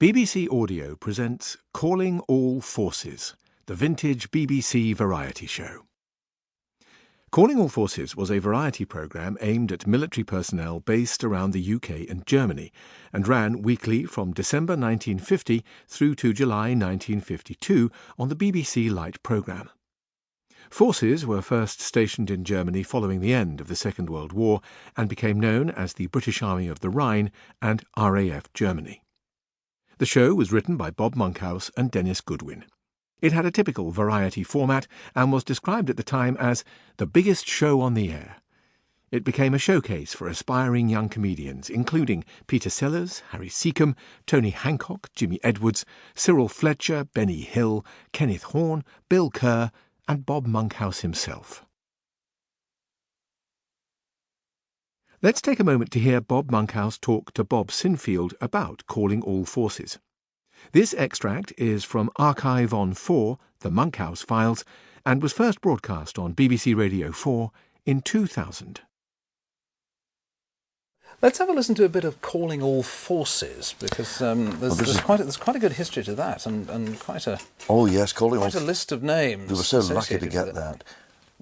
BBC Audio presents Calling All Forces, the vintage BBC variety show. Calling All Forces was a variety programme aimed at military personnel based around the UK and Germany, and ran weekly from December 1950 through to July 1952 on the BBC Light programme. Forces were first stationed in Germany following the end of the Second World War and became known as the British Army of the Rhine and RAF Germany. The show was written by Bob Monkhouse and Dennis Goodwin. It had a typical variety format and was described at the time as the biggest show on the air. It became a showcase for aspiring young comedians, including Peter Sellers, Harry Seacombe, Tony Hancock, Jimmy Edwards, Cyril Fletcher, Benny Hill, Kenneth Horne, Bill Kerr, and Bob Monkhouse himself. Let's take a moment to hear Bob Monkhouse talk to Bob Sinfield about Calling All Forces. This extract is from Archive on 4, The Monkhouse Files, and was first broadcast on BBC Radio 4 in 2000. Let's have a listen to a bit of Calling All Forces, because there's quite a good history to that, and quite a list of names. We were so lucky to get that.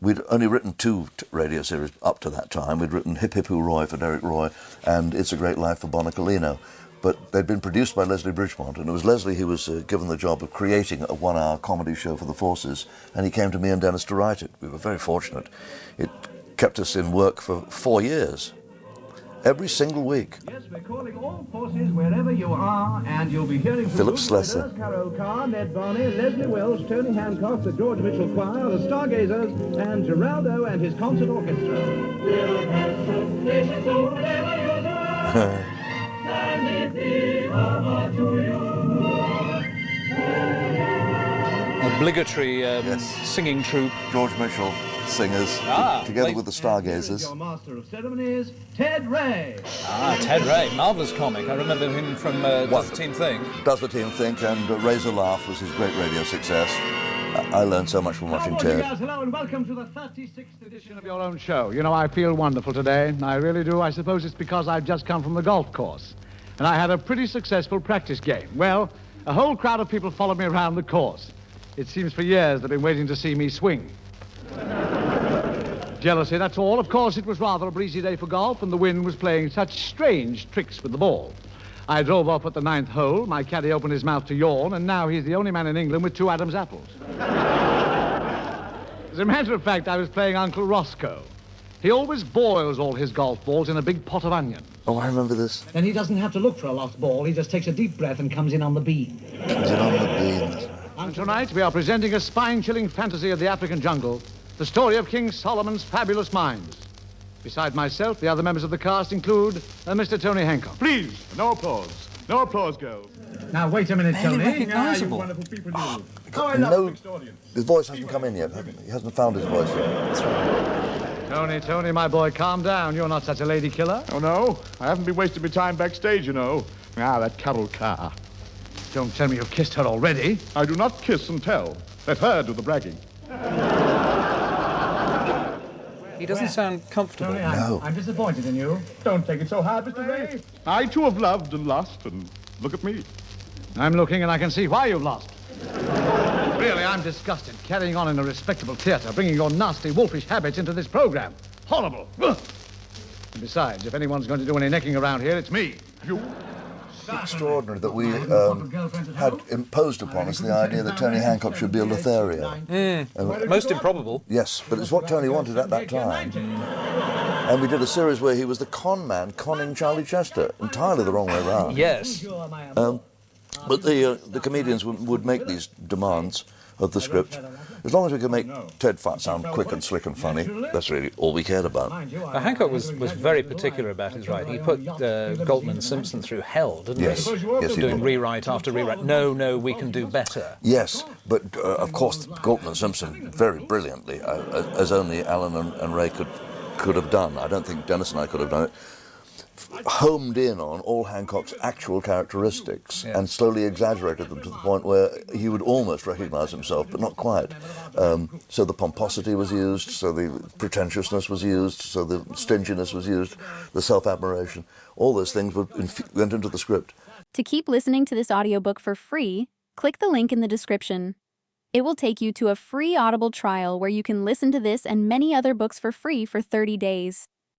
We'd only written two radio series up to that time. We'd written Hip Hip Hooray for Derek Roy and It's a Great Life for Bonacolino. But they'd been produced by Leslie Bridgemont, and it was Leslie who was given the job of creating a one-hour comedy show for the Forces, and he came to me and Dennis to write it. We were very fortunate. It kept us in work for 4 years. Every single week. Yes, we're calling all forces wherever you are, and you'll be hearing from Philip Slessor, Carol Carr, Ned Barney, Leslie Wells, Tony Hancock, the George Mitchell Choir, the Stargazers, and Geraldo and his concert orchestra. We'll have some places wherever you are, and it to you. Obligatory singing troupe. George Mitchell singers, together with the Stargazers. Your master of ceremonies, Ted Ray. Ted Ray, marvellous comic. I remember him from Does the Team Think? Does the Team Think, and Razor Laugh was his great radio success. I learned so much from watching Ted. Hello and welcome to the 36th edition Of your own show. You know, I feel wonderful today. I really do. I suppose it's because I've just come from the golf course. And I had a pretty successful practice game. Well, a whole crowd of people followed me around the course. It seems for years they've been waiting to see me swing. Jealousy, that's all. Of course, it was rather a breezy day for golf, and the wind was playing such strange tricks with the ball. I drove off at the 9th hole, my caddy opened his mouth to yawn, and now he's the only man in England with 2 Adam's apples. As a matter of fact, I was playing Uncle Roscoe. He always boils all his golf balls in a big pot of onion. Oh, I remember this. Then he doesn't have to look for a lost ball. He just takes a deep breath and comes in on the bean. Comes in on the bean. And tonight we are presenting a spine-chilling fantasy of the African jungle, the story of King Solomon's fabulous mines. Beside myself, the other members of the cast include Mr. Tony Hancock. Please, no applause. No applause, go. Now, wait a minute, Tony. Recognisable. Wonderful people do. His voice hasn't come in yet. He hasn't found his voice yet. Tony, my boy, calm down. You're not such a lady killer. Oh, no? I haven't been wasting my time backstage, you know. That Carol Carr. Don't tell me you've kissed her already. I do not kiss and tell. Let her do the bragging. He doesn't sound comfortable. Tony, No. I'm disappointed in you. Don't take it so hard, Mr. Ray. I, too, have loved and lost, and look at me. I'm looking and I can see why you've lost. Really, I'm disgusted. Carrying on in a respectable theatre, bringing your nasty, wolfish habits into this programme. Horrible. Ugh. And besides, if anyone's going to do any necking around here, it's me. You? Extraordinary that we had imposed upon us the idea that Tony Hancock should be a Lothario. Most improbable. Yes, but it's what Tony wanted at that time. And we did a series where he was the con man conning Charlie Chester, entirely the wrong way around. Yes. But the comedians would make these demands of the script. As long as we could make Ted Fat sound quick and slick and funny, that's really all we cared about. Hancock was very particular about his writing. He put Galtman and Simpson through hell, didn't Yes, he? yes, he Doing did. rewrite after rewrite. No, we can do better. Yes, but of course Galtman and Simpson very brilliantly, as only Alan and Ray could have done. I don't think Dennis and I could have done it. Homed in on all Hancock's actual characteristics and slowly exaggerated them to the point where he would almost recognise himself, but not quite. So the pomposity was used, so the pretentiousness was used, so the stinginess was used, the self-admiration. All those things went into the script. To keep listening to this audiobook for free, click the link in the description. It will take you to a free Audible trial where you can listen to this and many other books for free for 30 days.